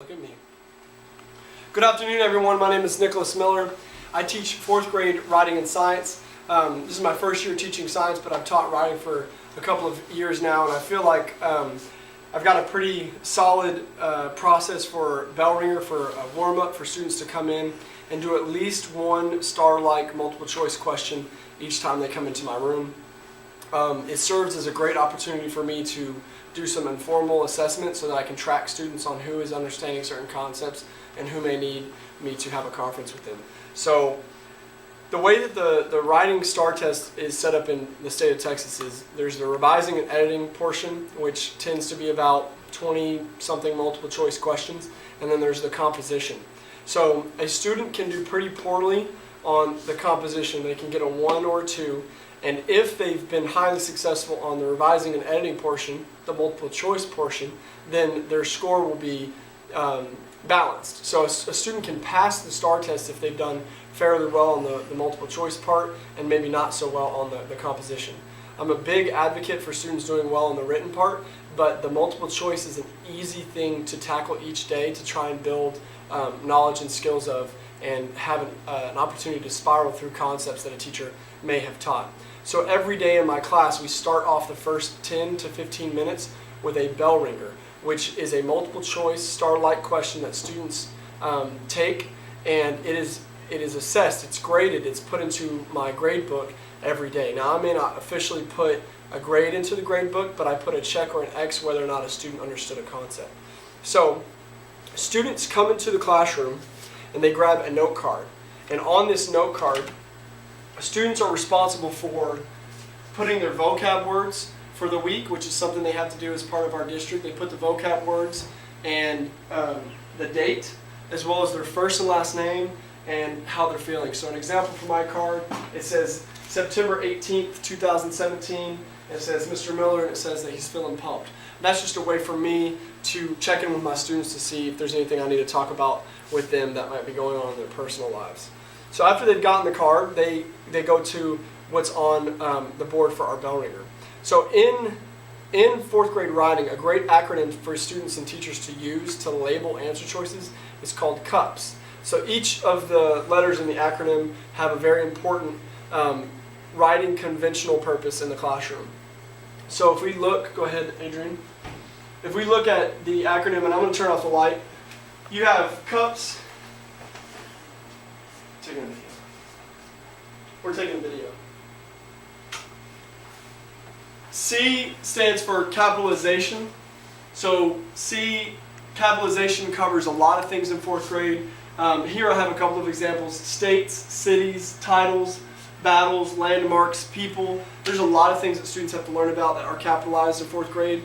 Look at me. Good afternoon, everyone. My name is Nicholas Miller. I teach 4th grade writing and science. This is my first year teaching science, but I've taught writing for a couple of years now, and I feel like I've got a pretty solid process for Bellringer for a warm-up for students to come in and do at least one star-like multiple choice question each time they come into my room. It serves as a great opportunity for me to do some informal assessment so that I can track students on who is understanding certain concepts and who may need me to have a conference with them. So the way that the writing STAR test is set up in the state of Texas is there's the revising and editing portion, which tends to be about 20-something multiple choice questions, and then there's the composition. So a student can do pretty poorly on the composition. They can get a 1 or a 2. And if they've been highly successful on the revising and editing portion, the multiple choice portion, then their score will be balanced. So a student can pass the STAR test if they've done fairly well on the multiple choice part and maybe not so well on the composition. I'm a big advocate for students doing well on the written part, but the multiple choice is an easy thing to tackle each day to try and build knowledge and skills of and have an opportunity to spiral through concepts that a teacher may have taught. So every day in my class, we start off the first 10 to 15 minutes with a Bellringer, which is a multiple choice star-like question that students take, and it is assessed, it's graded, it's put into my grade book every day. Now I may not officially put a grade into the grade book, but I put a check or an X whether or not a student understood a concept. So students come into the classroom and they grab a note card, and on this note card students are responsible for putting their vocab words for the week, which is something they have to do as part of our district. They put the vocab words and the date, as well as their first and last name and how they're feeling. So an example for my card, it says September 18th, 2017, and it says Mr. Miller, and it says that he's feeling pumped. That's just a way for me to check in with my students to see if there's anything I need to talk about with them that might be going on in their personal lives. So after they've gotten the card, they go to what's on the board for our Bellringer. So in 4th grade writing, a great acronym for students and teachers to use to label answer choices is called CUPS. So each of the letters in the acronym have a very important writing conventional purpose in the classroom. So if we look, go ahead Adrian, if we look at the acronym, and I'm going to turn off the light, you have CUPS. Taking a video. We're taking a video. C stands for capitalization. So C, capitalization covers a lot of things in 4th grade. Here I have a couple of examples. States, cities, titles, battles, landmarks, people. There's a lot of things that students have to learn about that are capitalized in 4th grade.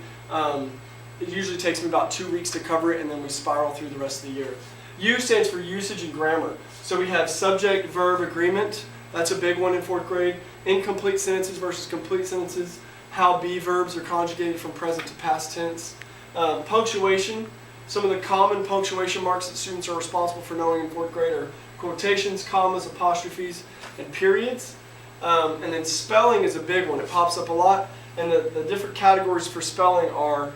It usually takes me about 2 weeks to cover it, and then we spiral through the rest of the year. U stands for usage and grammar. So we have subject, verb, agreement. That's a big one in 4th grade. Incomplete sentences versus complete sentences. How be verbs are conjugated from present to past tense. Punctuation. Some of the common punctuation marks that students are responsible for knowing in 4th grade are quotations, commas, apostrophes, and periods. And then spelling is a big one. It pops up a lot. And the different categories for spelling are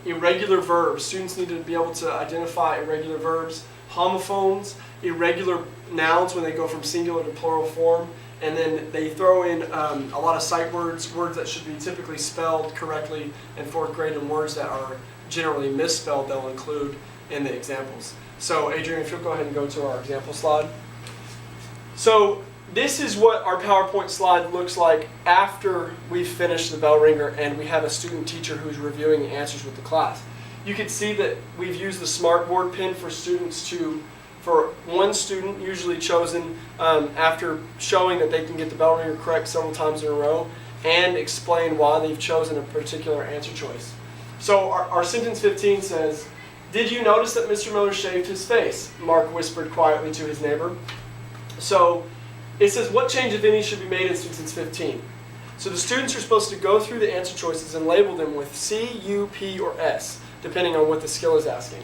irregular verbs. Students need to be able to identify irregular verbs. Homophones, irregular nouns when they go from singular to plural form. And then they throw in a lot of sight words, words that should be typically spelled correctly in 4th grade, and words that are generally misspelled they'll include in the examples. So Adrian, if you'll go ahead and go to our example slide. So this is what our PowerPoint slide looks like after we've finished the Bellringer and we have a student teacher who's reviewing the answers with the class. You can see that we've used the smartboard pin for students for one student, usually chosen after showing that they can get the Bellringer correct several times in a row, and explain why they've chosen a particular answer choice. So our sentence 15 says, "Did you notice that Mr. Miller shaved his face?" Mark whispered quietly to his neighbor. So it says, what change, if any, should be made in sentence 15? So the students are supposed to go through the answer choices and label them with C, U, P, or S, depending on what the skill is asking.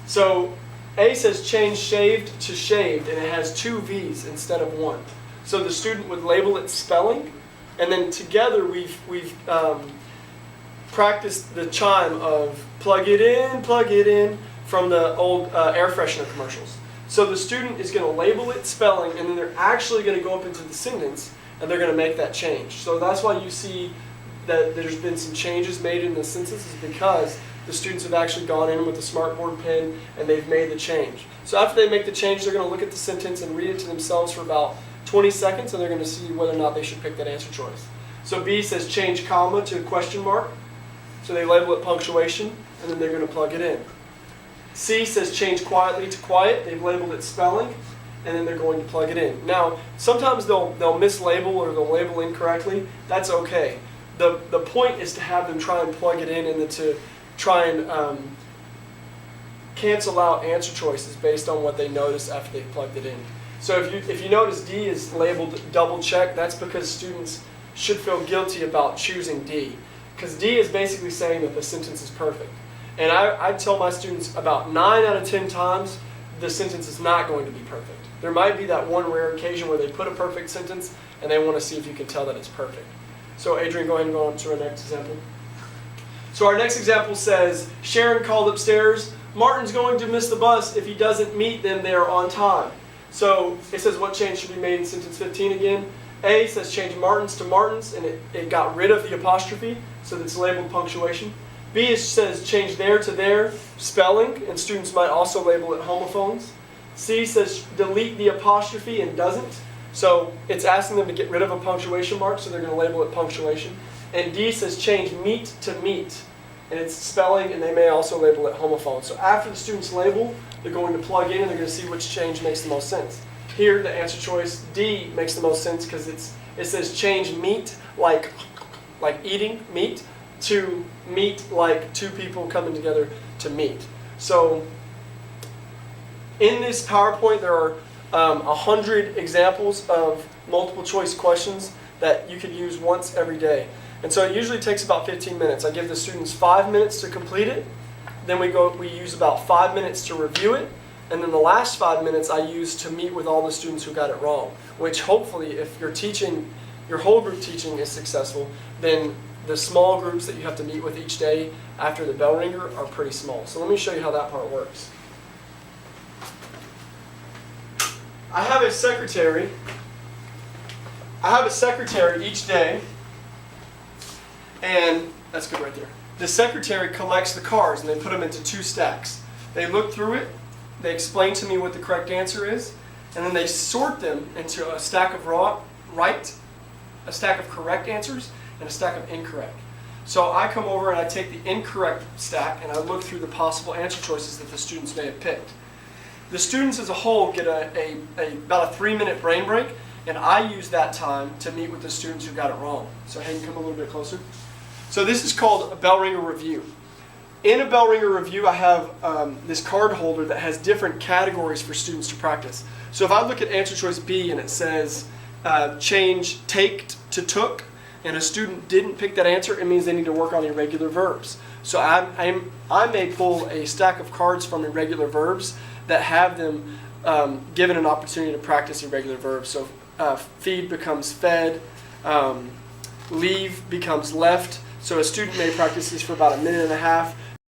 So A says change shaved to shaved, and it has 2 V's instead of 1. So the student would label its spelling, and then together we've practiced the chime of plug it in from the old air freshener commercials. So the student is going to label it spelling, and then they're actually going to go up into the sentence, and they're going to make that change. So that's why you see that there's been some changes made in the sentence, is because the students have actually gone in with a smartboard pen and they've made the change. So after they make the change, they're going to look at the sentence and read it to themselves for about 20 seconds, and they're going to see whether or not they should pick that answer choice. So B says change comma to question mark. So they label it punctuation, and then they're going to plug it in. C says change quietly to quiet. They've labeled it spelling, and then they're going to plug it in. Now, sometimes they'll mislabel or they'll label incorrectly. That's okay. The point is to have them try and plug it in, and then to try and cancel out answer choices based on what they notice after they've plugged it in. So if you notice D is labeled double check, that's because students should feel guilty about choosing D. Because D is basically saying that the sentence is perfect. And I tell my students about 9 out of 10 times the sentence is not going to be perfect. There might be that one rare occasion where they put a perfect sentence and they want to see if you can tell that it's perfect. So Adrian, go ahead and go on to our next example. So our next example says, Sharon called upstairs, Martin's going to miss the bus if he doesn't meet them there on time. So it says what change should be made in sentence 15 again. A says change Martin's to Martin's, and it got rid of the apostrophe, so that's labeled punctuation. B says change there to there, spelling, and students might also label it homophones. C says delete the apostrophe and doesn't, so it's asking them to get rid of a punctuation mark, so they're going to label it punctuation. And D says change meet to meet, and it's spelling, and they may also label it homophone. So after the students label, they're going to plug in and they're going to see which change makes the most sense. Here, the answer choice D makes the most sense because it says change meet, like eating meat, to meet like two people coming together to meet. So in this PowerPoint, there are 100 examples of multiple choice questions that you could use once every day. And so it usually takes about 15 minutes. I give the students 5 minutes to complete it. Then we use about 5 minutes to review it. And then the last 5 minutes I use to meet with all the students who got it wrong. Which hopefully, if your whole group teaching is successful, then the small groups that you have to meet with each day after the Bellringer are pretty small. So let me show you how that part works. I have a secretary each day, and that's good right there. The secretary collects the cards and they put them into 2 stacks. They look through it, they explain to me what the correct answer is, and then they sort them into a stack of a stack of correct answers, and a stack of incorrect. So I come over and I take the incorrect stack and I look through the possible answer choices that the students may have picked. The students as a whole get about a 3-minute brain break, and I use that time to meet with the students who got it wrong. So Hayden, come a little bit closer. So this is called a Bellringer review. In a Bellringer review, I have this card holder that has different categories for students to practice. So if I look at answer choice B and it says change take to took, and a student didn't pick that answer, it means they need to work on irregular verbs. So I may pull a stack of cards from irregular verbs that have them given an opportunity to practice irregular verbs. So feed becomes fed, leave becomes left. So a student may practice this for about 1.5 minutes.